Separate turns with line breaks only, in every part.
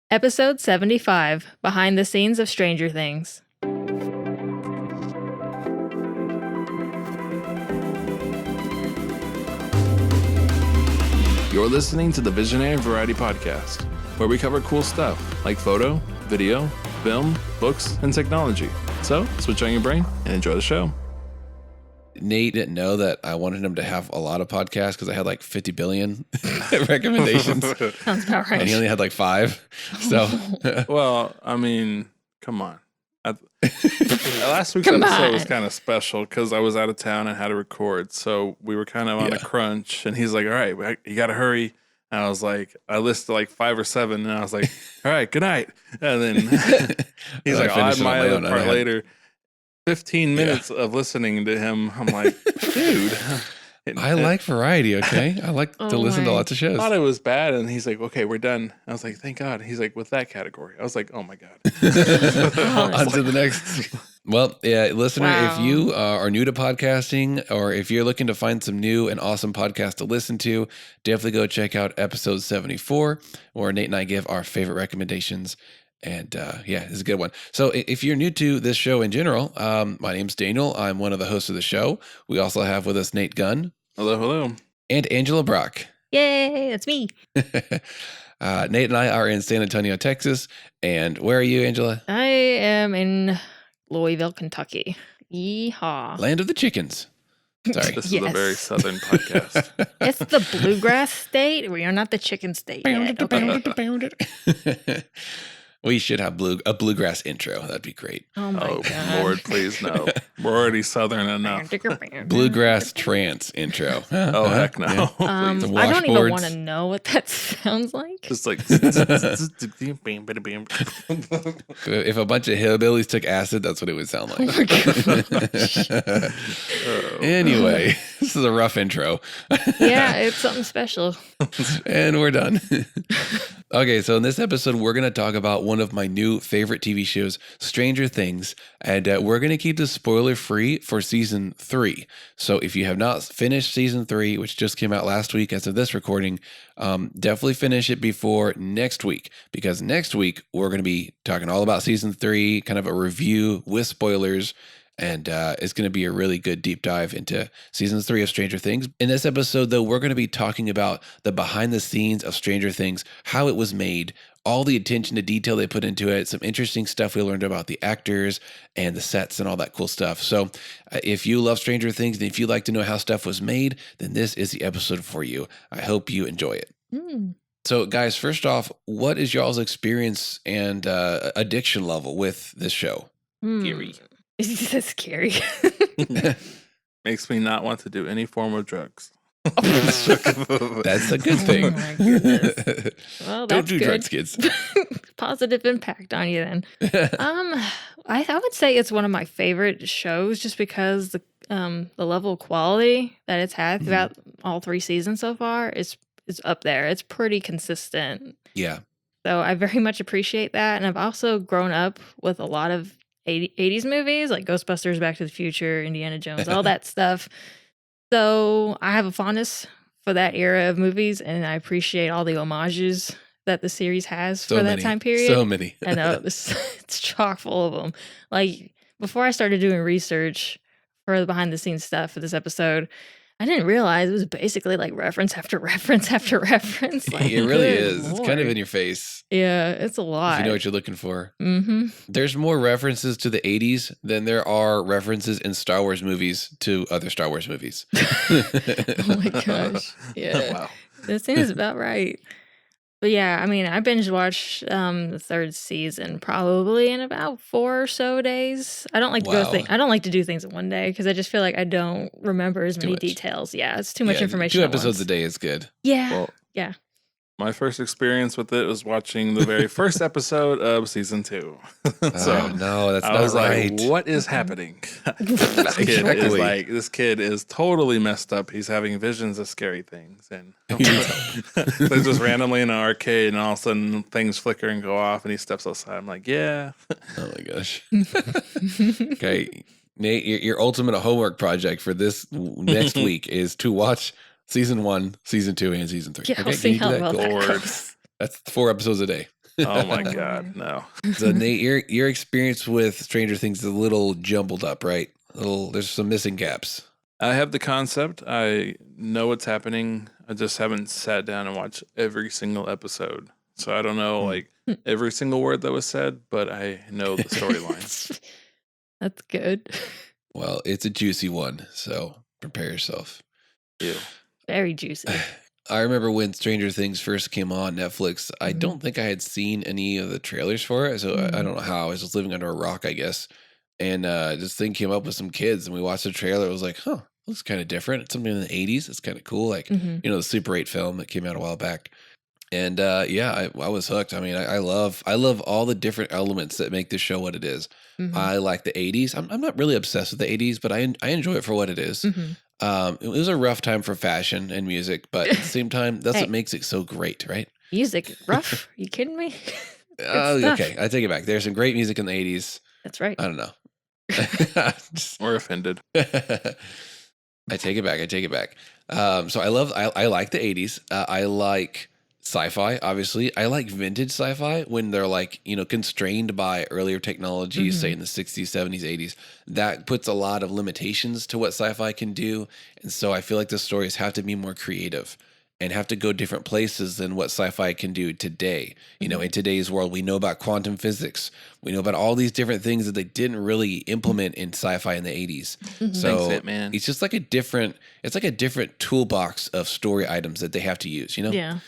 Episode 75, Behind the Scenes of Stranger Things.
You're listening to the Visionary Variety Podcast, where we cover cool stuff like photo, video, film, books, and technology. So switch on your brain and enjoy the show.
Nate didn't know that I wanted him to have a lot of podcasts because I had like 50 billion recommendations.
Sounds about right.
And he only had like 5. So,
Well, I mean, come on. Last week's episode was kind of special because I was out of town and had to record. So we were kind of on a crunch. And he's like, all right, you got to hurry. And I was like, I listed like 5 or 7. And I was like, all right, good night. And then he's like, I'll add my other part later. 15 minutes of listening to him. I'm like, dude.
I like variety, okay? I like to listen to lots of shows.
I thought it was bad, and he's like, okay, we're done. I was like, thank God. He's like, with that category. I was like, oh my God.
On to the next. Well, yeah, listener, if you are new to podcasting or if you're looking to find some new and awesome podcasts to listen to, definitely go check out episode 74, where Nate and I give our favorite recommendations. And it's a good one. So if you're new to this show in general, my name's Daniel. I'm one of the hosts of the show. We also have with us Nate Gunn.
Hello.
And Angela Brock.
Yay, that's me.
Nate and I are in San Antonio, Texas. And where are you, Angela?
I am in Louisville, Kentucky. Yeehaw.
Land of the chickens. Sorry.
This is a very southern podcast.
It's the bluegrass state. We are not the chicken state yet. Okay.
We should have a bluegrass intro. That'd be great.
Oh, my God.
Lord, please no. We're already southern enough.
Bluegrass trance intro.
Oh, heck no.
Yeah.
I don't even want to know what that sounds like.
Just like...
If a bunch of hillbillies took acid, that's what it would sound like. Anyway, this is a rough intro.
Yeah, it's something special.
And we're done. Okay, so in this episode, we're going to talk about one of my new favorite TV shows, Stranger Things, and we're going to keep this spoiler-free for Season 3. So if you have not finished Season 3, which just came out last week as of this recording, definitely finish it before next week, because next week, we're going to be talking all about Season 3, kind of a review with spoilers, and it's going to be a really good deep dive into Season 3 of Stranger Things. In this episode, though, we're going to be talking about the behind the scenes of Stranger Things, how it was made, all the attention to detail they put into it, some interesting stuff we learned about the actors and the sets and all that cool stuff. So if you love Stranger Things and if you like to know how stuff was made, then this is the episode for you. I hope you enjoy it. So guys, first off, what is y'all's experience and addiction level with this show?
Scary. It's scary.
Makes me not want to do any form of drugs.
That's a good thing.
Oh my goodness. Well,
Don't do
good.
drugs, kids.
Positive impact on you then. I would say it's one of my favorite shows just because the level of quality that it's had throughout all 3 seasons so far is up there. It's pretty consistent.
Yeah.
So I very much appreciate that. And I've also grown up with a lot of 80s movies like Ghostbusters, Back to the Future, Indiana Jones, all that stuff. So I have a fondness for that era of movies, and I appreciate all the homages that the series has for that time period.
So many.
I know it's chock full of them. Like before I started doing research for the behind the scenes stuff for this episode, I didn't realize it was basically like reference after reference after reference. Like,
it really is.
Lord.
It's kind of in your face.
Yeah, it's a lot.
If you know what you're looking for.
Mm-hmm.
There's more references to the 80s than there are references in Star Wars movies to other Star Wars movies.
Oh my gosh. Yeah.
Wow.
That seems about right. But yeah, I mean, I binge watched the 3rd season probably in about 4 or so days. I don't like to I don't like to do things in one day because I just feel like I don't remember as many details. Yeah, it's too much information.
2 episodes a day is good.
Yeah.
Well,
yeah.
My first experience with it was watching the very first episode of Season 2.
So no, that's
I
not
was
right.
like, what is happening? This kid is totally messed up. He's having visions of scary things. And they're just randomly in an arcade, and all of a sudden things flicker and go off, and he steps outside. I'm like, yeah.
Oh my gosh. Okay, Nate, your ultimate homework project for this next week is to watch Season 1, Season 2, and Season 3.
Yeah,
okay,
I'll see how well that
Lord.
goes.
That's 4 episodes a day.
Oh my
Oh,
God,
man.
no.
So Nate, your experience with Stranger Things is a little jumbled up, right? There's some missing gaps.
I have the concept. I know what's happening. I just haven't sat down and watched every single episode. So I don't know like every single word that was said, but I know the storyline.
That's good.
Well, it's a juicy one, so prepare yourself.
Ew.
Very juicy.
I remember when Stranger Things first came on Netflix, I
Mhm.
don't think I had seen any of the trailers for it. So I don't know how. I was just living under a rock, I guess. And this thing came up with some kids and we watched the trailer. It was like, huh, looks kind of different. It's something in the 80s. It's kind of cool. Like,
Mhm.
the Super 8 film that came out a while back. And yeah, I was hooked. I mean, I love all the different elements that make this show what it is.
Mhm.
I like the 80s. I'm not really obsessed with the 80s, but I enjoy it for what it is.
Mhm.
It was a rough time for fashion and music, but at the same time, that's
Hey.
what makes it so great, right?
Music rough? You kidding me? Good stuff.
Okay, I take it back. There's some great music in the 80s.
That's right.
I don't know.
We're offended.
I take it back. I take it back. So I like the 80s. I like sci-fi, obviously. I like vintage sci-fi when they're like, constrained by earlier technologies, say in the 60s, 70s, 80s. That puts a lot of limitations to what sci-fi can do. And so I feel like the stories have to be more creative and have to go different places than what sci-fi can do today. In today's world, we know about quantum physics. We know about all these different things that they didn't really implement in sci-fi in the 80s. So
Thanks, man.
it's just like a different toolbox of story items that they have to use,
Yeah.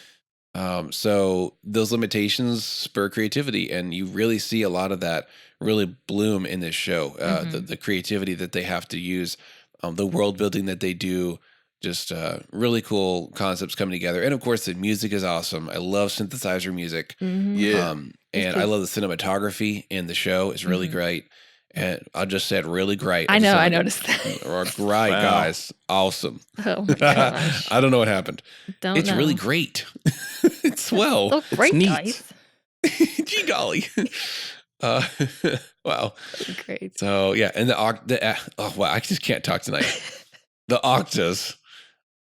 So those limitations spur creativity, and you really see a lot of that really bloom in this show. The creativity that they have to use, the world building that they do, just really cool concepts coming together. And of course, the music is awesome. I love synthesizer music.
Mhm.
Yeah.
And I love the cinematography in the show. It's really great. And I just said really great.
I
just
know.
said
I
like,
noticed that.
Great,
Wow.
guys. Awesome.
Oh my gosh.
I don't know what happened.
Don't
It's
know.
really great. It's swell.
So great,
neat.
guys.
Gee golly. Uh, wow.
Great.
So yeah, and oh wow, I just can't talk tonight. The Octas,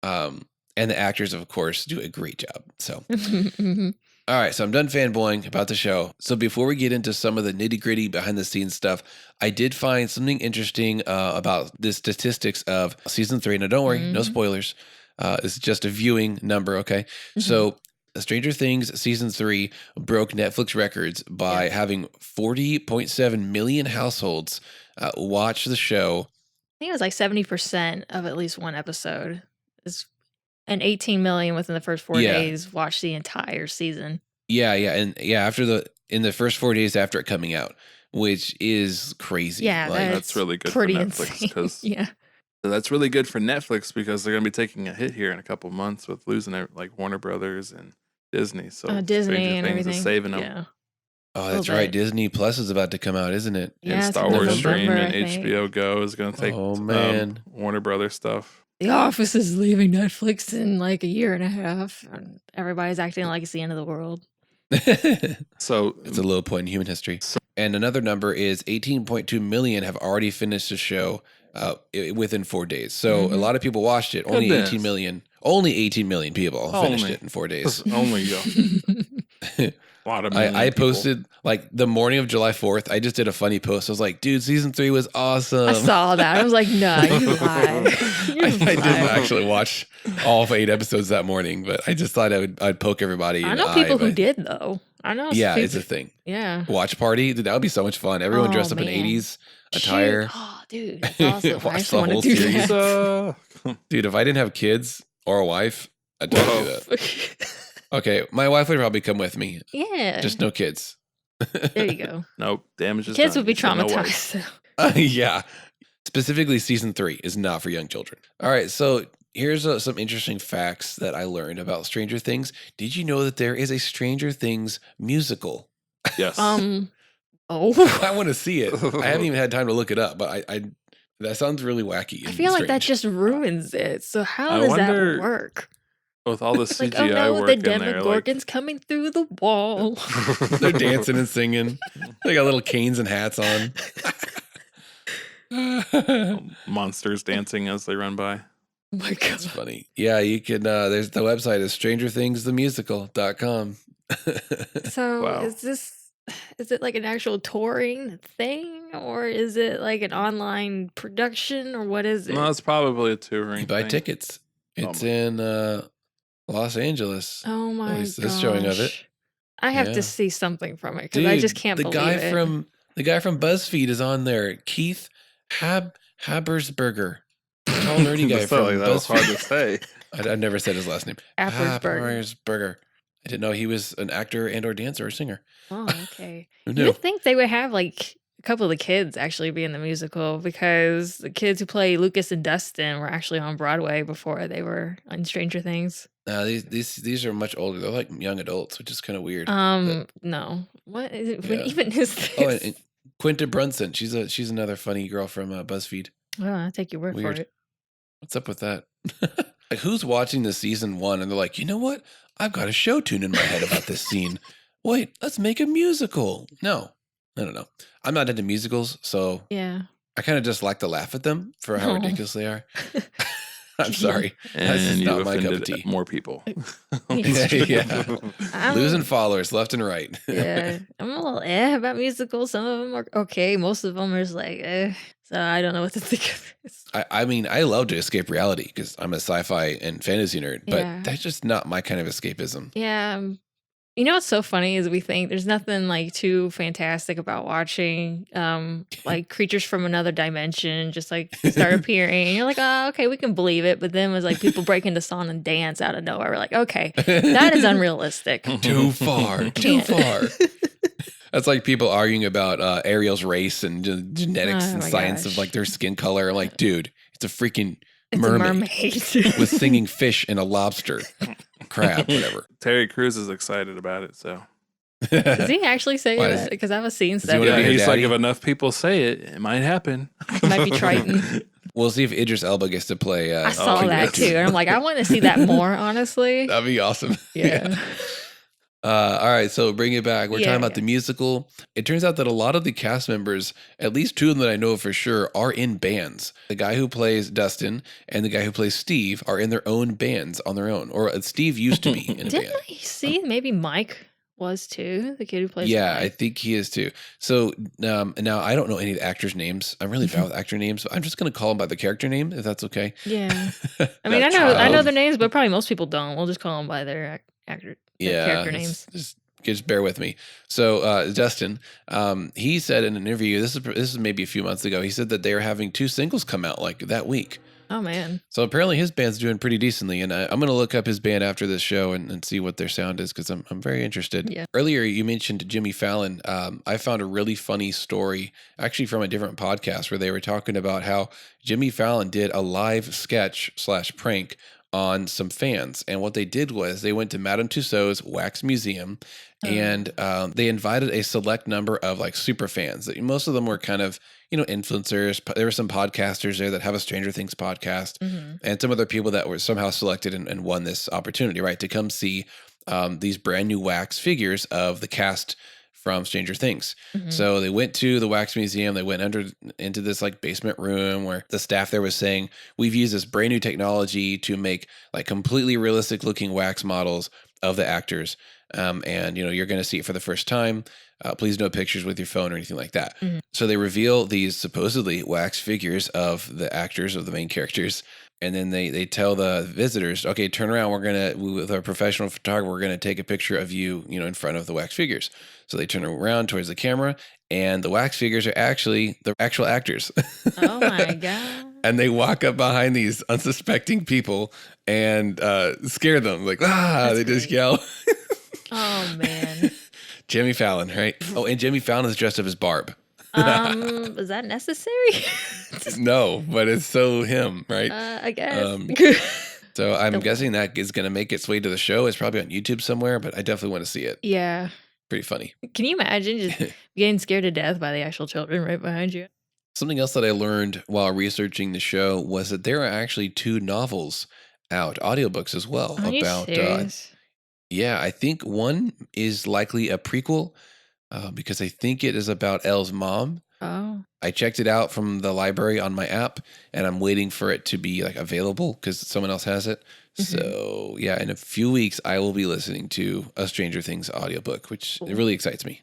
and the actors, of course, do a great job. So
Mhm.
all right, so I'm done fanboying about the show. So before we get into some of the nitty gritty behind the scenes stuff, I did find something interesting about the statistics of season 3. Now, don't worry, no spoilers. This is just a viewing number, okay? So Stranger Things season 3 broke Netflix records by having 40.7 million households watch the show.
I think it was like 70% of at least one episode is, and 18 million within the first 4
Yeah.
days watched the entire season.
Yeah, in the first 4 days after it coming out, which is crazy.
Yeah,
Like,
That's really good for
pretty
Netflix
insane.
because
Yeah.
that's really good for Netflix because they're going to be taking a hit here in a couple months with losing like Warner Brothers and Disney. So
Disney
Stranger
and
Things
everything.
is saving them.
Yeah.
oh, that's
little
right.
bit.
Disney Plus is about to come out, isn't it?
Yeah,
And
it's
Star
in
Wars
November,
Stream
I
and
think.
HBO Go is going to take
Oh, man.
Warner Brothers stuff.
The Office is leaving Netflix in like a year and a half. And everybody's acting like it's the end of the world.
So
It's a low point in human history. And another number is 18.2 million have already finished the show within 4 days. So a lot of people watched it. Only
Goodness.
18 million. Only 18 million people finished
Only.
it in 4 days.
only a lot of million
I
people.
posted like the morning of July 4th. I just did a funny post. I was like, dude, season 3 was awesome.
I saw that. I was like, no, you lied.
I didn't actually watch all 8 episodes that morning, but I just thought I'd poke everybody.
I
in
know
the
people
eye,
who
but-
did, though. I know.
Yeah,
people,
it's a thing.
Yeah.
Watch party, dude, that would be so much fun. Everyone
Oh,
dressed up in
man.
80s attire.
Shoot. Oh, dude. That's awesome. I
Watch
just
the
want to
whole
do
series.
that.
Dude, if I didn't have kids or a wife, I'd totally do that. Okay, my wife would probably come with me.
Yeah.
Just no kids.
There you go.
Nope, damage is
Kids
done.
would be
You said no words.
traumatized. So.
Yeah. Specifically, season 3 is not for young children. All right, so here's some interesting facts that I learned about Stranger Things. Did you know that there is a Stranger Things musical?
Yes.
Oh.
I want to see it. I haven't even had time to look it up, but I that sounds really wacky.
I
and
feel like that
strange.
just ruins it. So how
I
does
wonder-
that work?
With all the
It's like,
CGI
oh no,
work
the
in there,
Demogorgon's coming through the wall.
They're dancing and singing. They got little canes and hats on.
monsters dancing as they run by.
Oh my god.
That's funny. Yeah, you can there's the website is strangerthingsthemusical.com.
So
Wow.
is it like an actual touring thing, or is it like an online production, or what is
No,
it?
it's probably a
You
touring
buy
thing.
tickets.
Oh
It's
my.
in Los Angeles.
Oh
At
my
least this showing of it.
gosh. I have to
Yeah.
see something from it because I just
Dude,
can't believe it.
the guy from BuzzFeed is on there. Keith Habersberger. Tall nerdy guy
That's not like
from
that was hard to
BuzzFeed.
say.
I've never said his last name.
Appersberger.
Habersberger. I didn't know he was an actor and or dancer or singer.
Oh, okay.
Who
You
knew?
would think they would have like a couple of the kids actually be in the musical because the kids who play Lucas and Dustin were actually on Broadway before they were on Stranger Things.
These are much older. They're like young adults, which is kind of weird. But
No. What is it? When
yeah.
even is
Oh,
this?
and Quinta Brunson. She's another funny girl from BuzzFeed.
Well, I'll take your word for
Weird.
it.
What's up with that? Like, who's watching the season 1 and they're like, you know what? I've got a show tune in my head about this scene. Wait, let's make a musical. No, I don't know. I'm not into musicals, so
Yeah.
I kind of just like to laugh at them for how
Oh.
ridiculous they are. I'm sorry.
And
That's just
you
not my cup of
offended
tea.
more people.
Yeah.
I'm-
Losing followers left and right.
Yeah. I'm a little about musicals. Some of them are okay. Most of them are just like, So I don't know what to think of this.
I mean, I love to escape reality because I'm a sci-fi and fantasy nerd, but
Yeah.
that's just not my kind of escapism.
Yeah. You know what's so funny is we think there's nothing like too fantastic about watching like creatures from another dimension just like start appearing. And you're like, oh, okay, we can believe it. But then it was like people break into song and dance out of nowhere. We're like, okay, that is unrealistic.
Too far. Too
Can't.
far. That's like people arguing about Ariel's race and genetics
Oh
and
my
science of
gosh.
like their skin color. I'm like, dude, it's a freaking
It's
mermaid,
a mermaid.
with singing fish and a lobster, crab, whatever.
Terry Crews is excited about it, so
Does he actually say
Why
that? Because I've seen
he
stuff.
wanna
yeah,
be her
he's like,
daddy?
if enough people say it, it might happen.
Might be Triton.
We'll see if Idris Elba gets to play.
I saw
King
that
Richard.
too. And I'm like, I want to see that more, honestly.
That'd be awesome.
Yeah.
All right, so bring it back. We're
Yeah,
talking about
yeah.
the musical. It turns out that a lot of the cast members, at least 2 of them that I know for sure, are in bands. The guy who plays Dustin and the guy who plays Steve are in their own bands on their own. Or Steve used to be in a
Didn't
band.
I see? Maybe Mike was too. The kid who plays.
Yeah, I
Mike.
think he is too. So now I don't know any of the actors' names. I'm really bad with actor names. So I'm just going to call them by the character name, if that's okay.
Yeah. I mean,
That
I know
child.
their names, but probably most people don't. We'll just call them by their their character names.
Just bear with me. So Dustin, he said in an interview, this is maybe a few months ago, he said that they are having 2 singles come out like that week.
Oh man.
So apparently his band's doing pretty decently, and I'm going to look up his band after this show and see what their sound is because I'm very interested.
Yeah.
Earlier you mentioned Jimmy Fallon. I found a really funny story actually from a different podcast where they were talking about how Jimmy Fallon did a live sketch / prank on some fans, and what they did was they went to Madame Tussauds Wax Museum, and they invited a select number of like super fans. Most of them were kind of influencers. There were some podcasters there that have a Stranger Things podcast, and some other people that were somehow selected and won this opportunity, right, to come see these brand new wax figures of the cast from Stranger Things. So they went to the Wax Museum. They went into this like basement room where the staff there was saying, we've used this brand new technology to make like completely realistic looking wax models of the actors. And you're going to see it for the first time. Please no pictures with your phone or anything like that. So they reveal these supposedly wax figures of the actors, of the main characters. And then they tell the visitors, okay, turn around. With our professional photographer, we're going to take a picture of you, in front of the wax figures. So they turn around towards the camera, and the wax figures are actually the actual actors.
Oh my god.
And they walk up behind these unsuspecting people and scare them. Like, they just yell.
Oh man.
Jimmy Fallon, right? Oh, and Jimmy Fallon is dressed up as Barb.
Is that necessary?
No, but it's so him, right?
I guess.
So I'm guessing that is going to make its way to the show. It's probably on YouTube somewhere, but I definitely want to see it.
Yeah.
Pretty funny.
Can you imagine just getting scared to death by the actual children right behind you?
Something else that I learned while researching the show was that there are actually 2 novels out, audiobooks as well,
Are you
about
serious?
yeah, I think one is likely a prequel because I think it is about Elle's mom.
Oh.
I checked it out from the library on my app, and I'm waiting for it to be like available because someone else has it. So yeah, in a few weeks, I will be listening to a Stranger Things audiobook, which it really excites me.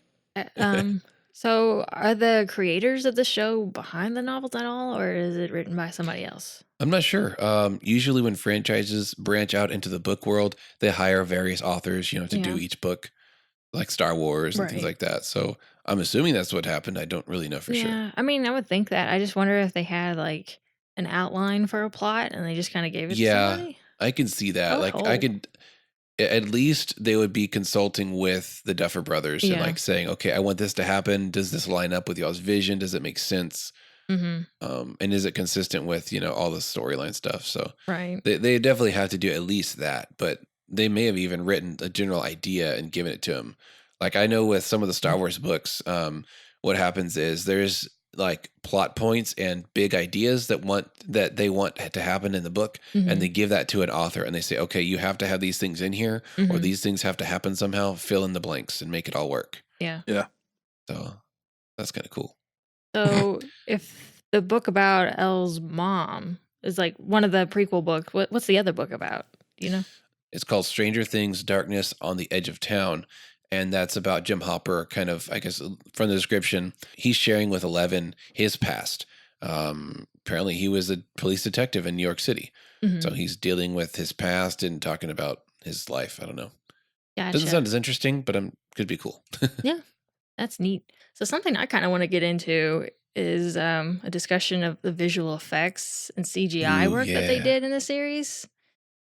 So are the creators of the show behind the novels at all, or is it written by somebody else?
I'm not sure. Usually when franchises branch out into the book world, they hire various authors, to do each book, like Star Wars and things
Right.
like that. So I'm assuming that's what happened. I don't really know for sure.
Yeah, I mean, I would think that. I just wonder if they had like an outline for a plot and they just kind of gave it to
Yeah,
somebody.
I can see that.
I would
Like I
hope.
could at least they would be consulting with the Duffer brothers and
Yeah.
like saying, okay, I want this to happen. Does this line up with y'all's vision? Does it make sense? And is it consistent with, all the storyline stuff? So
Right.
they definitely have to do at least that, but they may have even written a general idea and given it to him. Like I know with some of the Star Wars books, what happens is there's like plot points and big ideas that they want to happen in the book, and they give that to an author and they say, okay, you have to have these things in here, or these things have to happen somehow, fill in the blanks and make it all work.
Yeah.
Yeah.
So that's kind of cool.
So if the book about Elle's mom is like one of the prequel books, what's the other book about? Do you know?
It's called Stranger Things Darkness on the Edge of Town. And that's about Jim Hopper, kind of, I guess, from the description, he's sharing with 11 his past. Apparently, he was a police detective in New York City. So he's dealing with his past and talking about his life. I don't know.
Gotcha.
Doesn't sound as interesting, but could be cool.
Yeah, that's neat. So something I kind of want to get into is a discussion of the visual effects and CGI work that they did in the series.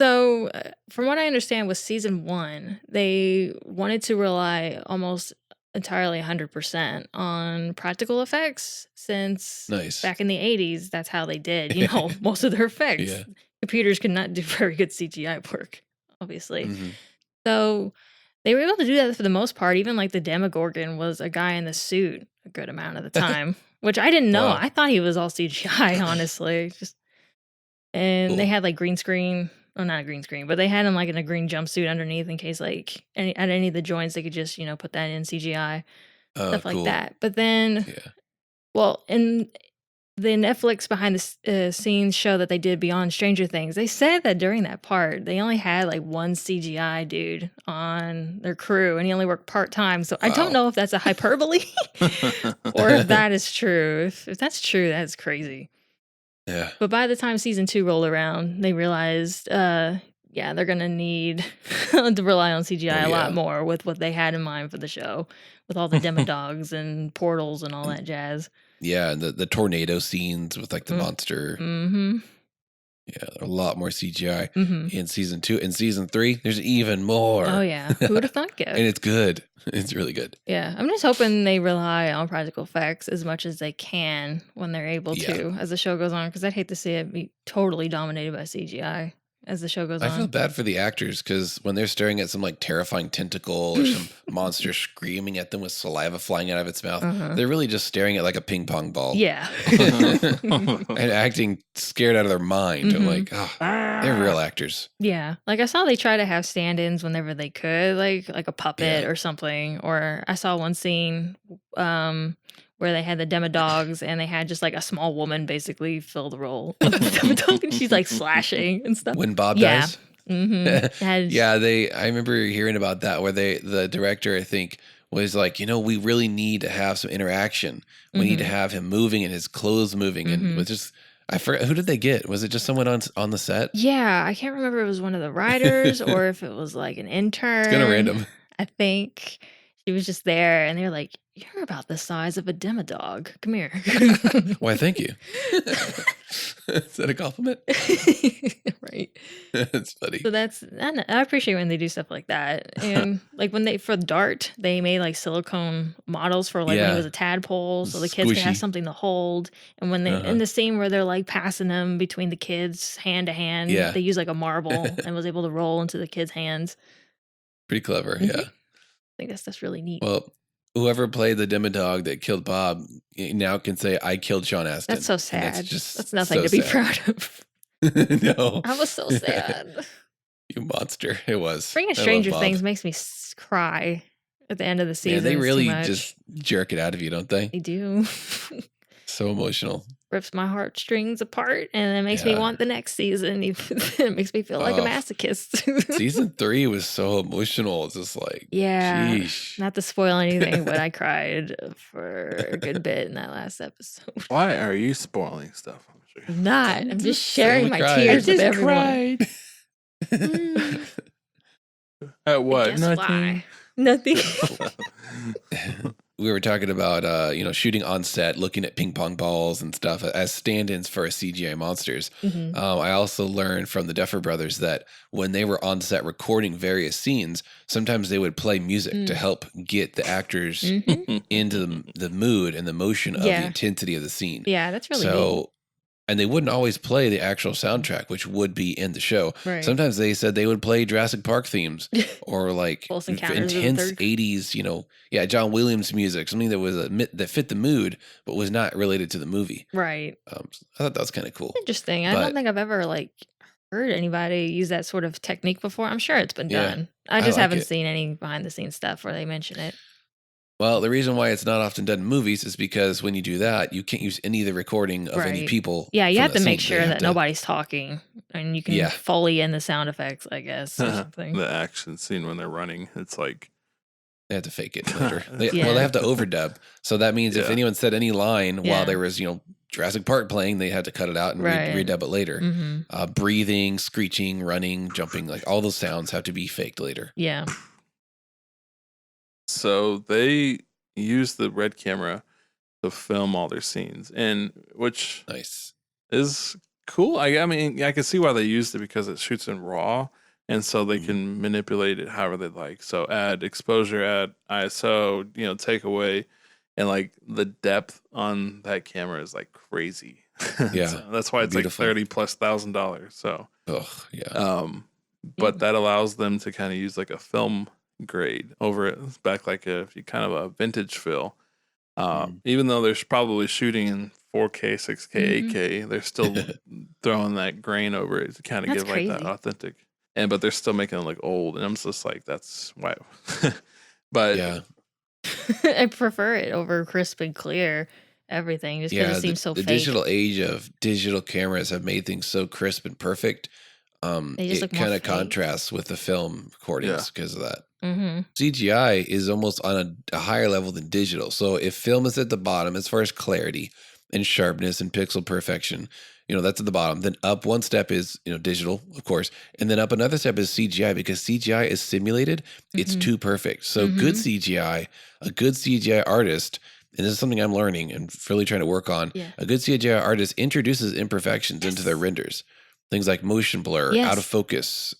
So, from what I understand, with season 1, they wanted to rely almost entirely 100% on practical effects since
Nice.
back in the 80s, that's how they did, most of their effects.
Yeah.
Computers could not do very good CGI work, obviously. So, they were able to do that for the most part. Even like the Demogorgon was a guy in the suit a good amount of the time, which I didn't know.
Wow.
I thought he was all CGI, honestly. And
Cool.
they had like green screen. Well, not a green screen, but they had him like in a green jumpsuit underneath in case like at any of the joints they could just put that in CGI, stuff like
Cool.
that. But then,
Yeah.
well, in the Netflix behind the scenes show that they did Beyond Stranger Things, they said that during that part they only had like one CGI dude on their crew, and he only worked part time. So I don't know if that's a hyperbole or if that is true. If that's true, that's crazy.
Yeah.
But by the time season 2 rolled around, they realized, they're going to need to rely on CGI a lot more with what they had in mind for the show, with all the demodogs and portals and all that jazz.
Yeah, and the tornado scenes with like the monster. Yeah, a lot more CGI in season 2. In season 3, there's even more.
Oh, yeah. Who would have thunk it?
And it's good. It's really good.
Yeah. I'm just hoping they rely on practical effects as much as they can when they're able to as the show goes on, because I'd hate to see it be totally dominated by CGI as the show goes on.
I feel bad for the actors because when they're staring at some like terrifying tentacle or some monster screaming at them with saliva flying out of its mouth, they're really just staring at like a ping pong ball.
Yeah.
And acting scared out of their mind. I'm like, they're real actors.
Yeah. Like I saw they try to have stand-ins whenever they could, like a puppet or something. Or I saw one scene where they had the Demodogs and they had just like a small woman basically fill the role of the Demodog, and she's like slashing and stuff.
When Bob dies?
I
remember hearing about that where the director, I think, was like, we really need to have some interaction. We need to have him moving and his clothes moving. And with just, I forgot, who did they get? Was it just someone on the set?
Yeah, I can't remember if it was one of the writers or if it was like an intern.
It's kind of random.
I think she was just there and they're like, you're about the size of a Demodog. Come here.
Why, thank you. Is that a compliment?
Right.
That's funny.
So I appreciate when they do stuff like that. And like for Dart, they made like silicone models for like when he was a tadpole, so the kids could have something to hold. And when they in the scene where they're like passing them between the kids hand to hand, they use like a marble and was able to roll into the kids' hands.
Pretty clever, yeah.
I think that's really neat.
Well, whoever played the Demodog that killed Bob now can say, I killed Sean Astin.
That's so sad. That's nothing
so
to be
sad.
proud of.
No.
I was so sad.
You monster. It was.
Bringing Stranger Things makes me cry at the end of the season.
Man, they
It's too
really
much.
just jerk it out of you, don't they?
They do.
So emotional.
Rips my heartstrings apart, and it makes me
Yeah.
want the next season. It makes me feel like a
Oh.
masochist.
Season 3 was so emotional. It's just like,
Yeah.
sheesh.
Not to spoil anything, but I cried for a good bit in that last episode.
Why are you spoiling stuff? I'm sure.
I'm not. I'm just sharing my
cried.
tears with everyone.
At what?
Guess
Nothing.
why? Nothing.
We were talking about, shooting on set, looking at ping pong balls and stuff as stand-ins for CGI monsters.
Mhm.
I also learned from the Duffer Brothers that when they were on set recording various scenes, sometimes they would play music to help get the actors
Mhm.
into the mood and the motion of the
Yeah.
intensity of the scene.
Yeah, that's really neat.
And they wouldn't always play the actual soundtrack, which would be in the show.
Right.
Sometimes they said they would play Jurassic Park themes or like
Close Encounters of the
intense
Third-
80s, John Williams music, something that was that fit the mood, but was not related to the movie.
Right.
I thought that was kind of cool.
Interesting. I
But-
don't think I've ever heard anybody use that sort of technique before. I'm sure it's been
Yeah,
done. I
I
just
like
haven't
it.
seen any behind the scenes stuff where they mention it.
Well, the reason why it's not often done in movies is because when you do that, you can't use any of the recording of any
Right.
people.
Yeah, you
from
have
that
to make
scene.
sure
They have
that
to-
nobody's talking, and you can
Yeah.
Foley in the sound effects, I guess, or something.
The action scene when they're running, it's like
They have to fake it later.
Yeah.
Well, they have to overdub. So that means if
Yeah.
anyone said any line
Yeah.
while there was, Jurassic Park playing, they had to cut it out and
Right.
redub it later.
Hmm.
Breathing, screeching, running, jumping, like all those sounds have to be faked later.
Yeah.
so they use the red camera to film all their scenes, and which
Nice.
is cool. I mean, I can see why they used it because it shoots in RAW, and so they can manipulate it however they like. So add exposure, add ISO, take away, and like the depth on that camera is like crazy.
Yeah.
So that's why it's
Beautiful.
like $30,000+. So,
Oh, yeah.
but that allows them to kind of use like a film grade over it, back like a kind of a vintage feel. Even though they're probably shooting in 4K, 6K,
Mhm.
8K, they're still throwing that grain over it to kind of
That's
give like that
crazy.
authentic. But they're still making it look old, and I'm just like, that's wow. But
Yeah.
I prefer it over crisp and clear everything, just because
Yeah.
it seems so
the
fake.
digital age of digital cameras have made things so crisp and perfect.
They just
It
look more
kind of
fake.
contrasts with the film recordings because of that.
Hmm.
CGI is almost on a higher level than digital. So if film is at the bottom as far as clarity and sharpness and pixel perfection, that's at the bottom. Then up one step is, digital, of course. And then up another step is CGI because CGI is simulated. It's
Mhm.
too perfect. So good CGI, a good CGI artist, and this is something I'm learning and really trying to work on.
Yeah.
A good CGI artist introduces imperfections into their renders. Things like motion blur,
Yes.
out of focus,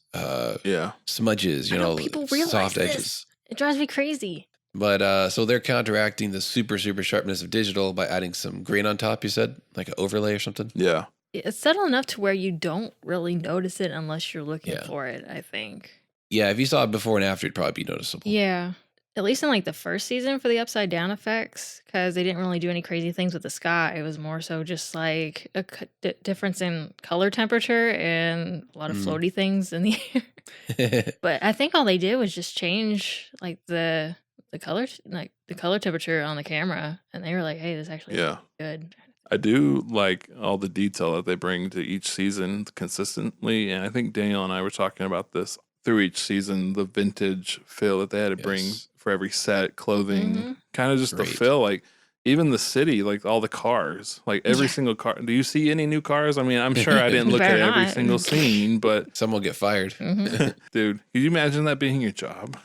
yeah,
smudges,
I know people realize
soft
this.
edges.
It drives me crazy.
But so they're counteracting the super, super sharpness of digital by adding some grain on top, you said? Like an overlay or something?
yeah.
It's subtle enough to where you don't really notice it unless you're looking
Yeah.
for it, I think.
Yeah, if you saw it before and after, it'd probably be noticeable.
Yeah. At least in the first season for the upside down effects, because they didn't really do any crazy things with the sky. It was more so just like a difference in color temperature and a lot of floaty things in the air. But I think all they did was just change the color, the color temperature on the camera, and they were like, "Hey, this actually
Yeah.
looks good."
I do like all the detail that they bring to each season consistently. And I think Daniel and I were talking about this through each season, the vintage feel that they had to bring
Yes.
for every set, clothing,
Mhm.
kind of just the
Great.
feel. Like even the city, like all the cars, like every
Yeah.
single car. Do you see any new cars? I mean, I'm sure I didn't look at
Better
every
not.
single scene, but
Some will get fired.
Mhm.
dude, could you imagine that being your job?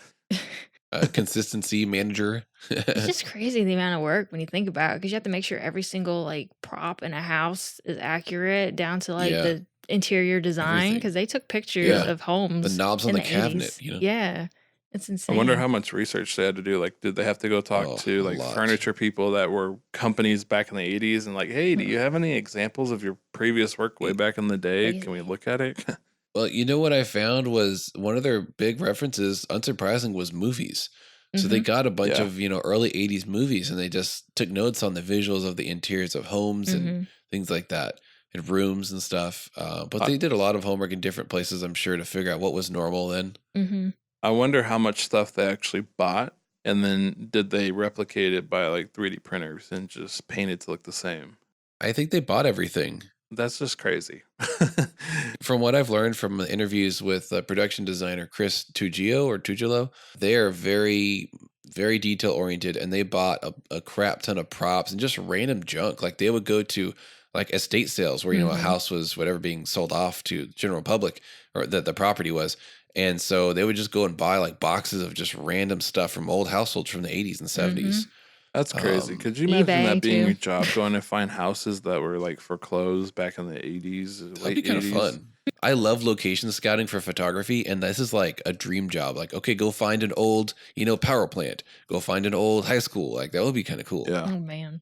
Consistency manager.
It's just crazy the amount of work when you think about it, because you have to make sure every single prop in a house is accurate down to
Yeah.
the interior design,
Everything.
because they took pictures
Yeah.
of homes.
The knobs on
in
the cabinet,
80s. Yeah, it's
I
insane.
wonder how much research they had to do. Like, did they have to go talk
Oh,
to
a lot.
furniture people that were companies back in the 80s and like, hey, do you have any examples of your previous work way back in the day? Can we
Crazy.
look at it?
Well, you know what I found was one of their big references, unsurprising, was movies. So they got a bunch
Yeah.
of, early 80s movies and they just took notes on the visuals of the interiors of homes and things like that and rooms and stuff. But they did a lot of homework in different places, I'm sure, to figure out what was normal then.
Mm-hmm.
I wonder how much stuff they actually bought And then did they replicate it by like 3D printers and just paint it to look the same?
I think they bought everything.
That's just crazy.
From what I've learned from interviews with production designer Chris Tugilo, they are very, very detail oriented, and they bought a crap ton of props and just random junk. Like they would go to like estate sales where a house was whatever being sold off to general public, or that the property was. And so they would just go and buy like boxes of just random stuff from old households from the 80s and 70s.
That's crazy. Could you imagine
eBay
that being
too.
your job, going to find houses that were like foreclosed back in the 80s,
That'd
late
be kind of
80s?
fun. I love location scouting for photography, and this is like a dream job. Like, okay, go find an old, power plant. Go find an old high school. Like that would be kind of cool.
Yeah.
Oh man.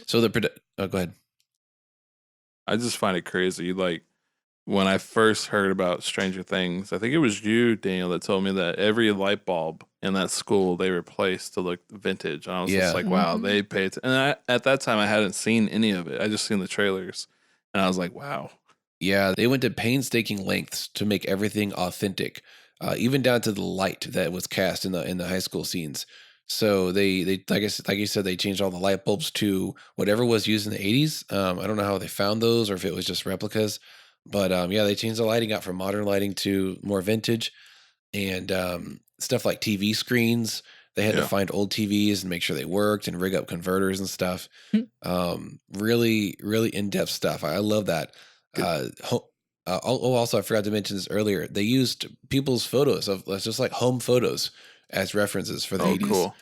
So go ahead.
I just find it crazy. Like when I first heard about Stranger Things, I think it was you, Daniel, that told me that every light bulb in that school they replaced to look vintage. And I was just like, wow, they paid. And at that time, I hadn't seen any of it. I just seen the trailers, and I was like, wow.
Yeah, they went to painstaking lengths to make everything authentic, even down to the light that was cast in the high school scenes. So they like you said, they changed all the light bulbs to whatever was used in the 80s. I don't know how they found those or if it was just replicas, but yeah, they changed the lighting out from modern lighting to more vintage, and stuff like TV screens. They had to find old TVs and make sure they worked and rig up converters and stuff. Really, really in-depth stuff. I love that. Also, I forgot to mention this earlier. They used people's photos of just like home photos as references for the 80s.
Cool.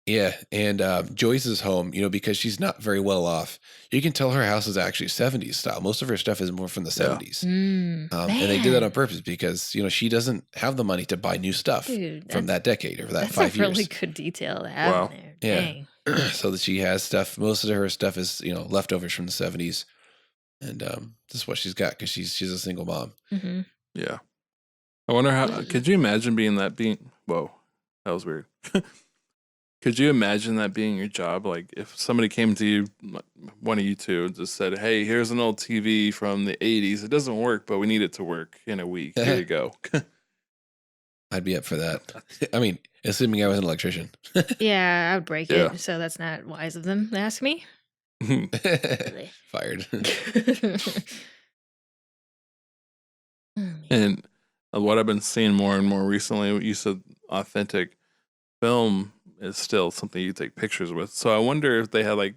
Yeah, and Joyce's home, because she's not very well off, you can tell her house is actually 70s style. Most of her stuff is more from the 70s. And they did that on purpose because, she doesn't have the money to buy new stuff from that decade or that 5 years.
That's a really good detail to have in there.
Yeah. So that she has stuff. Most of her stuff is, leftovers from the 70s. And this is what she's got because she's a single mom.
Mm-hmm.
Yeah. I wonder how, could you imagine whoa, that was weird. Could you imagine that being your job? Like if somebody came to you, one of you two, and just said, hey, here's an old TV from the 80s. It doesn't work, but we need it to work in a week. Here you go.
I'd be up for that. I mean, assuming I was an electrician.
Yeah, I would break it. So that's not wise of them to ask me.
Fired.
And what I've been seeing more and more recently, you said authentic film is still something you take pictures with. So I wonder if they had like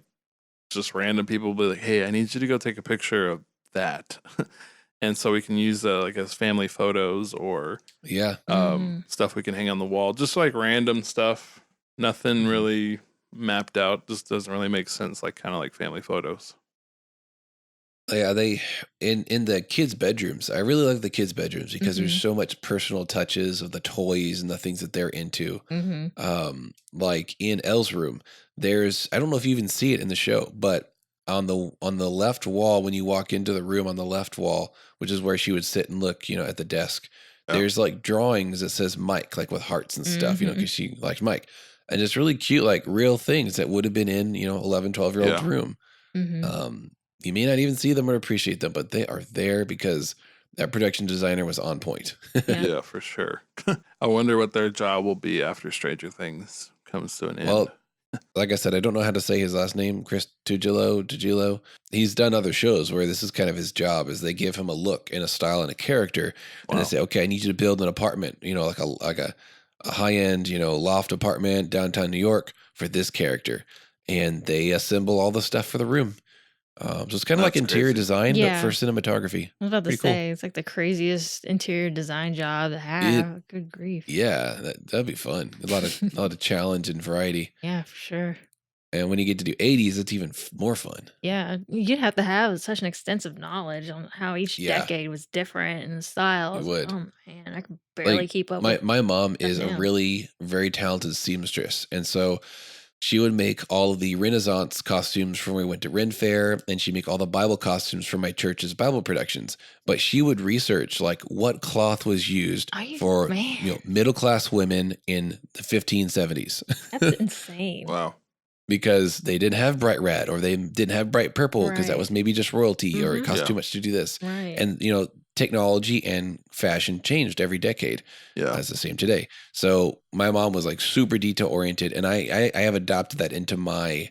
just random people be like, hey, I need you to go take a picture of that. And so we can use that like as family photos or stuff we can hang on the wall. Just like random stuff. Nothing really mapped out. Just doesn't really make sense. Like kind of like family photos.
Yeah, they in the kids' bedrooms. I really like the kids' bedrooms because there's so much personal touches of the toys and the things that they're into. Like in Elle's room, there's I don't know if you even see it in the show, but on the left wall when you walk into the room on the left wall, which is where she would sit and look, at the desk. There's like drawings that says Mike, like with hearts and stuff, because she likes Mike, and it's really cute, like real things that would have been in 11, 12-year-old room. You may not even see them or appreciate them, but they are there because that production designer was on point.
Yeah, for sure. I wonder what their job will be after Stranger Things comes to an end.
Well, like I said, I don't know how to say his last name, Chris Tugilo. He's done other shows where this is kind of his job, is they give him a look and a style and a character, and they say, okay, I need you to build an apartment, like a high-end, loft apartment downtown New York for this character, and they assemble all the stuff for the room. So it's kind of like interior design, but for cinematography.
I was about to say, it's like the craziest interior design job to have. Good grief.
Yeah, that'd be fun. A lot of challenge and variety.
Yeah, for sure.
And when you get to do 80s, it's even more fun.
Yeah, you'd have to have such an extensive knowledge on how each decade was different in the style.
You would.
Oh man, I could barely keep up.
My mom is a really very talented seamstress, and so she would make all of the Renaissance costumes from when we went to Ren Fair, and she'd make all the Bible costumes for my church's Bible productions. But she would research like what cloth was used for middle class women in the 1570s.
That's insane.
Wow.
Because they didn't have bright red or they didn't have bright purple because that was maybe just royalty or it cost too much to do this.
Right.
And technology and fashion changed every decade.
Yeah.
As the same today. So my mom was like super detail oriented, and I have adopted that into my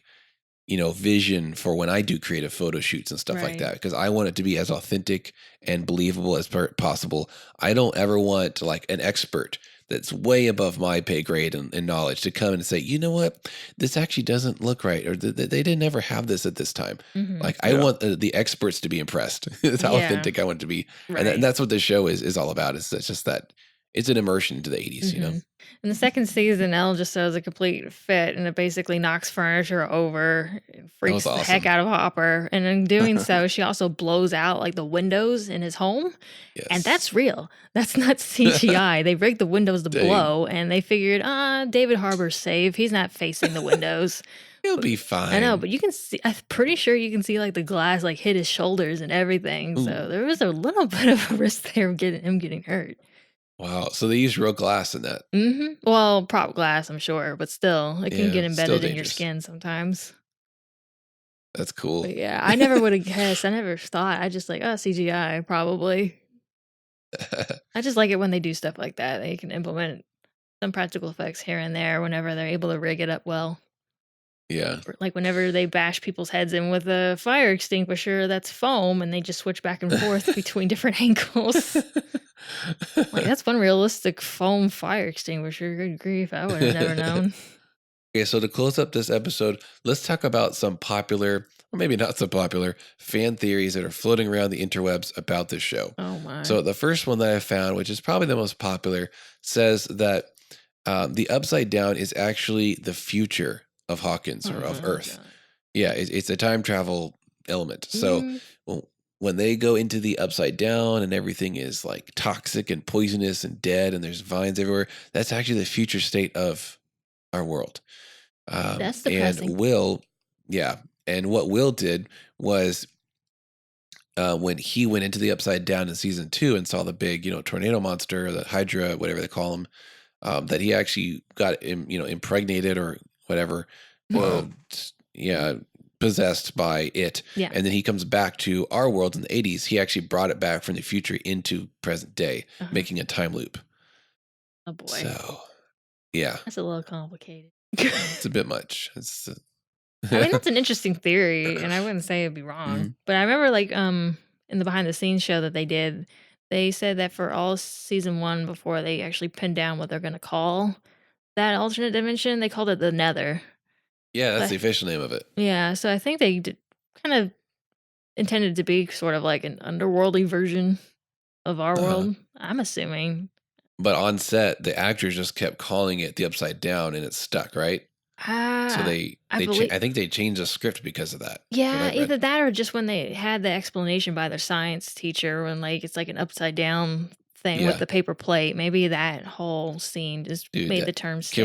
vision for when I do creative photo shoots and stuff like
Right.
that, because I want it to be as authentic and believable as possible. I don't ever want like an expert that's way above my pay grade and knowledge to come and say, you know what, this actually doesn't look right, or they didn't ever have this at this time.
Mm-hmm.
Like I want the experts to be impressed. It's how
Yeah.
authentic I want it to be, and
Right.
that's what this show is all about. It's just that it's an immersion into the 80s,
Mm-hmm. In the second season, Elle just shows a complete fit, and it basically knocks furniture over, and freaks
was
the heck
awesome.
out of Hopper. And in doing so, she also blows out like the windows in his home,
Yes.
and that's real. That's not CGI. They rigged the windows to
Dang.
blow, and they figured, David Harbour's safe. He's not facing the windows.
He'll be fine.
I know, but you can see. I'm pretty sure you can see like the glass like hit his shoulders and everything.
Ooh.
So there was a little bit of a risk there of him getting hurt.
Wow. So they use real glass in that.
Mm-hmm. Well, prop glass, I'm sure, but still, it can get embedded in your
dangerous.
skin sometimes.
That's cool.
But yeah, I never would have guessed. I never thought. I just like, CGI, probably. I just like it when they do stuff like that. They can implement some practical effects here and there whenever they're able to rig it up well.
Yeah.
Like whenever they bash people's heads in with a fire extinguisher that's foam, and they just switch back and forth between different angles. Like, that's one realistic foam fire extinguisher. Good grief, I would have never known.
Okay, so to close up this episode, let's talk about some popular, or maybe not so popular, fan theories that are floating around the interwebs about this show.
Oh my.
So the first one that I found, which is probably the most popular, says that the Upside Down is actually the future of Hawkins or of Earth.
God.
Yeah, it's a time travel element. So when they go into the Upside Down and everything is like toxic and poisonous and dead and there's vines everywhere, that's actually the future state of our world.
That's depressing.
And what Will did was when he went into the Upside Down in season 2 and saw the big, tornado monster, or the Hydra, whatever they call him, that he actually got impregnated or whatever.
Whoa.
Possessed by it.
Yeah.
And then he comes back to our world in the 80s. He actually brought it back from the future into present day, making a time loop.
Oh boy.
So, yeah.
That's a little complicated.
It's a bit much.
I mean, that's an interesting theory, and I wouldn't say it'd be wrong.
Mm-hmm.
But I remember, like, in the behind the scenes show that they did, they said that for all season 1, before they actually pinned down what they're going to call that alternate dimension, they called it the Nether.
Yeah, that's the official name of it.
Yeah, so I think they kind of intended to be sort of like an underworldly version of our world. I'm assuming.
But on set, the actors just kept calling it the Upside Down, and it stuck, right? So I think they changed the script because of that.
Yeah, either that or just when they had the explanation by their science teacher, when like it's like an upside down thing with the paper plate. Maybe that whole scene just made the term stick.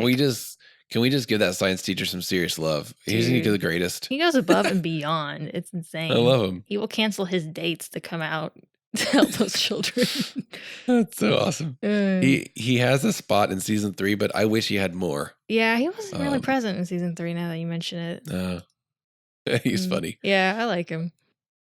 Can we just give that science teacher some serious love? Isn't he the greatest?
He goes above and beyond. It's insane.
I love him.
He will cancel his dates to come out to help those children.
That's so awesome. He has a spot in season 3, but I wish he had more.
Yeah, he wasn't really present in season 3 now that you mention
it. He's funny.
Yeah, I like him.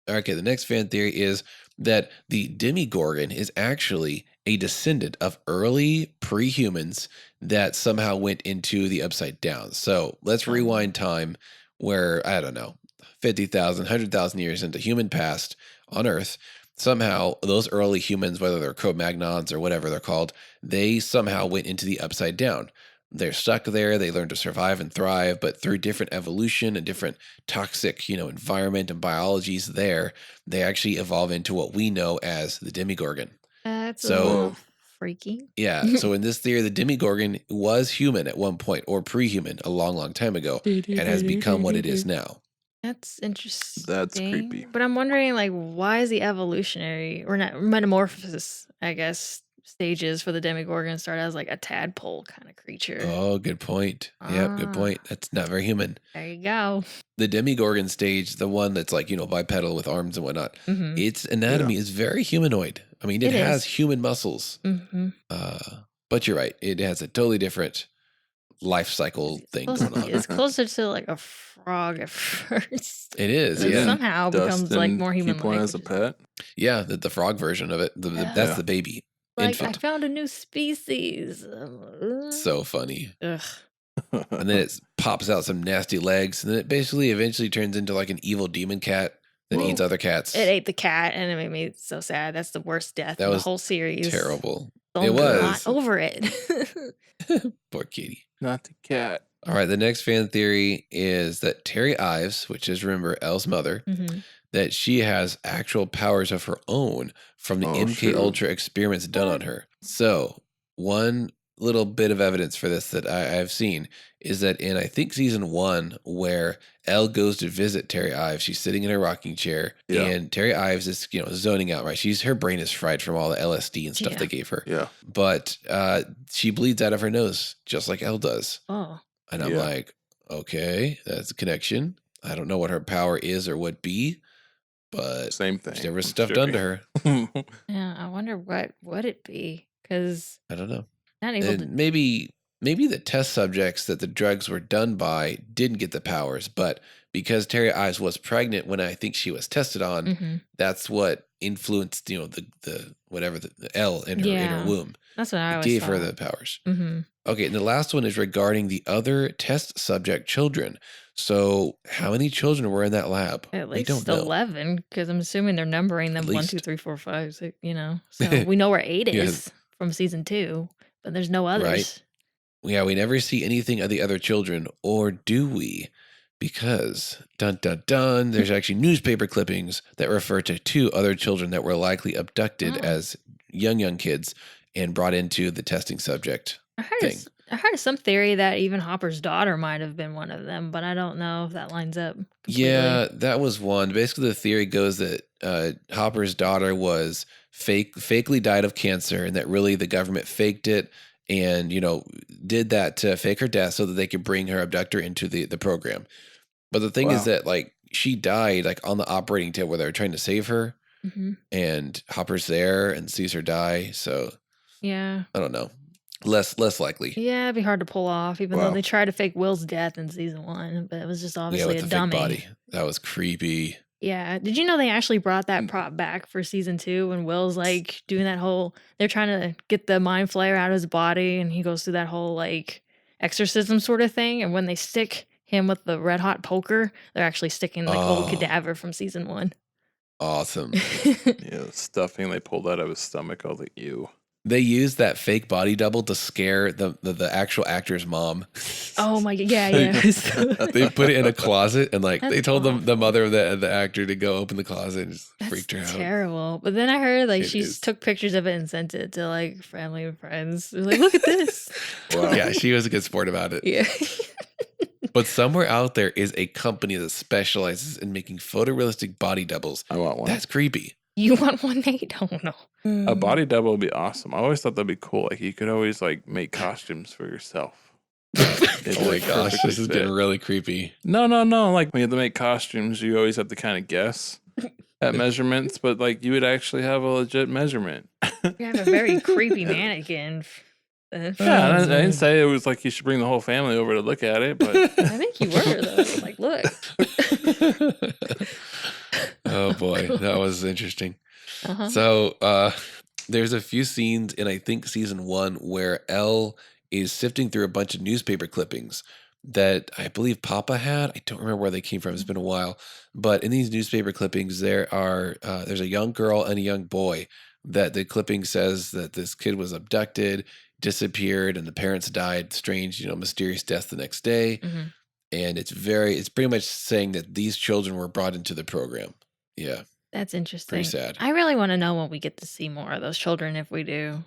Okay, the next fan theory is that the Demigorgon is actually a descendant of early pre-humans that somehow went into the Upside Down. So let's rewind time where, I don't know, 50,000, 100,000 years into human past on Earth. Somehow those early humans, whether they're Cro-Magnons or whatever they're called, they somehow went into the Upside Down. They're stuck there. They learn to survive and thrive, but through different evolution and different toxic, environment and biologies there, they actually evolve into what we know as the Demigorgon.
That's a little freaky.
Yeah. So in this theory, the Demigorgon was human at one point, or pre-human a long, long time ago, and has become what it is now.
That's interesting.
That's creepy.
But I'm wondering, like, why is the evolutionary or not metamorphosis, I guess, stages for the Demigorgon start as like a tadpole kind of creature?
Oh, good point. Yep, good point. That's not very human.
There you go.
The Demigorgon stage, the one that's like, bipedal with arms and whatnot, its anatomy is very humanoid. I mean, it has human muscles. But you're right. It has a totally different life cycle thing going on.
It's closer to like a frog at first.
It is,
It
yeah.
somehow becomes like more
keep one
human-like.
as a pet.
Yeah, the frog version of it. That's the baby.
Like,
infant.
I found a new species.
So funny.
Ugh.
And then it pops out some nasty legs, and then it basically eventually turns into like an evil demon cat that eats other cats.
It ate the cat, and it made me so sad. That's the worst death in the whole series.
Terrible.
So
It was.
not over it.
Poor kitty.
Not the cat.
All right, the next fan theory is that Terry Ives, which is, remember, Elle's mother, that she has actual powers of her own from the MK Ultra experiments done on her. So, one little bit of evidence for this that I've seen is that in, I think, season 1, where Elle goes to visit Terry Ives, she's sitting in her rocking chair, and Terry Ives is, zoning out, right? Her brain is fried from all the LSD and stuff they gave her.
Yeah.
But she bleeds out of her nose, just like Elle does.
Oh.
And I'm like, okay, that's a connection. I don't know what her power is or would be, but
same thing.
There was stuff done to her.
Yeah, I wonder what would it be, because
I don't know.
not able to.
Maybe the test subjects that the drugs were done by didn't get the powers, but because Terry Ives was pregnant when I think she was tested on, that's what influenced, the whatever the L in her womb.
That's what I always
gave
thought.
her the powers. Okay, and the last one is regarding the other test subject children. So, how many children were in that lab?
At
We
least
don't know.
11, because I'm assuming they're numbering them
At
1,
least.
2, 3, 4, 5, 6, So we know where 8 is from season 2, but there's no others.
Right. Yeah, we never see anything of the other children, or do we? Because, dun dun dun, there's actually newspaper clippings that refer to 2 other children that were likely abducted as young kids and brought into the testing subject thing.
I heard some theory that even Hopper's daughter might have been one of them, but I don't know if that lines up completely.
Yeah, that was one. Basically, the theory goes that Hopper's daughter was fakely died of cancer, and that really the government faked it and, did that to fake her death so that they could bring her abductor into the program. But the thing is that, like, she died, like, on the operating table where they were trying to save her, and Hopper's there and sees her die, so...
Yeah.
I don't know. Less likely.
Yeah, it'd be hard to pull off, even though they tried to fake Will's death in season 1, but it was just obviously
with
a
the
dummy.
fake body. That was creepy.
Yeah. Did you know they actually brought that prop back for season 2 when Will's like doing that whole, they're trying to get the mind flayer out of his body and he goes through that whole like exorcism sort of thing. And when they stick him with the red hot poker, they're actually sticking like old cadaver from season 1.
Awesome.
The stuffing they pulled out of his stomach. I was like, ew.
They used that fake body double to scare the actual actor's mom.
Oh my god! Yeah.
They put it in a closet and they told the mother of the actor to go open the closet and just freaked her out.
Terrible. But then I heard she took pictures of it and sent it to like family and friends. They're like, look at this.
Wow. Yeah, she was a good sport about it.
Yeah.
But somewhere out there is a company that specializes in making photorealistic body doubles.
I want one.
That's creepy.
You want one, Nate? Oh no.
A body double would be awesome. I always thought that'd be cool. Like you could always make costumes for yourself.
Oh my gosh, this is getting really creepy.
No. Like when you have to make costumes, you always have to kind of guess at measurements, but you would actually have a legit measurement.
You have a very creepy mannequin.
Yeah, I didn't say it was like you should bring the whole family over to look at it, but
I think you were though. Like, look.
Oh boy, that was interesting. So there's a few scenes in I think season 1 where Elle is sifting through a bunch of newspaper clippings that I believe Papa had. I don't remember where they came from. It's been a while. But in these newspaper clippings, there's a young girl and a young boy that the clipping says that this kid was abducted, disappeared, and the parents died. Strange, mysterious death the next day. And it's pretty much saying that these children were brought into the program. Yeah.
That's interesting.
Pretty sad.
I really want to know when we get to see more of those children if we do.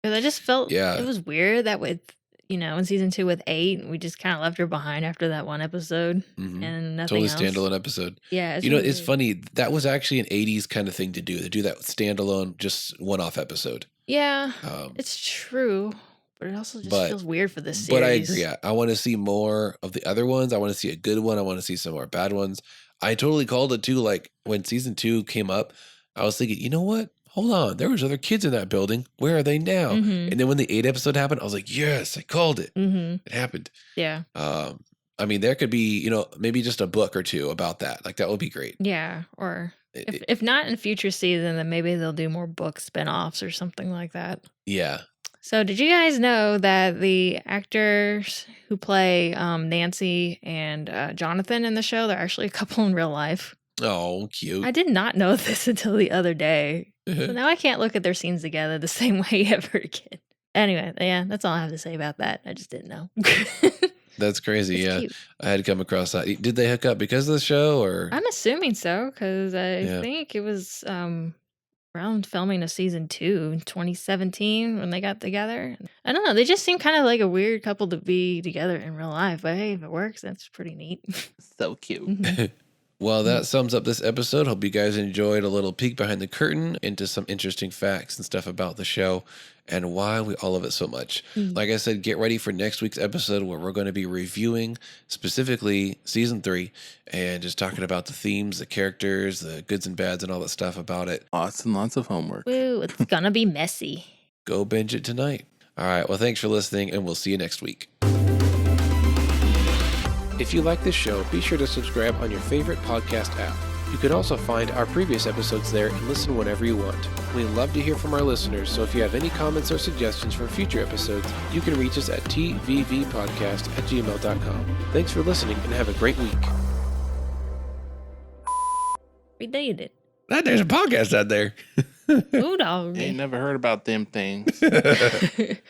Because I just felt it was weird that with, in season 2 with 8, we just kind of left her behind after that one episode and nothing else.
Totally standalone episode.
Yeah.
It's really funny. That was actually an 80s kind of thing to do. They do that standalone, just one-off episode.
Yeah, it's true. But it also just feels weird for this series.
But I agree. I want to see more of the other ones. I want to see a good one. I want to see some more bad ones. I totally called it too. Like when season 2 came up, I was thinking, you know what? hold on, there was other kids in that building. Where are they now?
Mm-hmm.
And then when the 8 episode happened, I was like, yes, I called it.
Mm-hmm.
It happened.
Yeah.
I mean, there could be, maybe just a book or two about that. Like, that would be great.
Yeah. Or if not in future season, then maybe they'll do more book spinoffs or something like that.
Yeah.
So did you guys know that the actors who play Nancy and Jonathan in the show, they're actually a couple in real life?
Oh, cute.
I did not know this until the other day. So now I can't look at their scenes together the same way ever again. Anyway, yeah, that's all I have to say about that. I just didn't know.
That's crazy.
It's
Yeah.
cute.
I had come across that. Did they hook up because of the show or?
I'm assuming so, because I
Yeah.
think it was around filming of season 2 in 2017 when they got together. I don't know. They just seem kind of like a weird couple to be together in real life. But hey, if it works, that's pretty neat.
So cute.
Mhm.
Well, that sums up this episode. Hope you guys enjoyed a little peek behind the curtain into some interesting facts and stuff about the show and why we all love it so much.
Mm.
Like I said, get ready for next week's episode where we're going to be reviewing specifically season 3 and just talking about the themes, the characters, the goods and bads, and all that stuff about it.
Lots and lots of homework.
Woo, it's gonna be messy.
Go binge it tonight. All right. Well, thanks for listening, and we'll see you next week. If you like this show, be sure to subscribe on your favorite podcast app. You can also find our previous episodes there and listen whenever you want. We love to hear from our listeners, so if you have any comments or suggestions for future episodes, you can reach us at tvvpodcast@gmail.com. Thanks for listening and have a great week.
We did it.
There's a podcast out there.
Ooh, dog.
Ain't never heard about them things.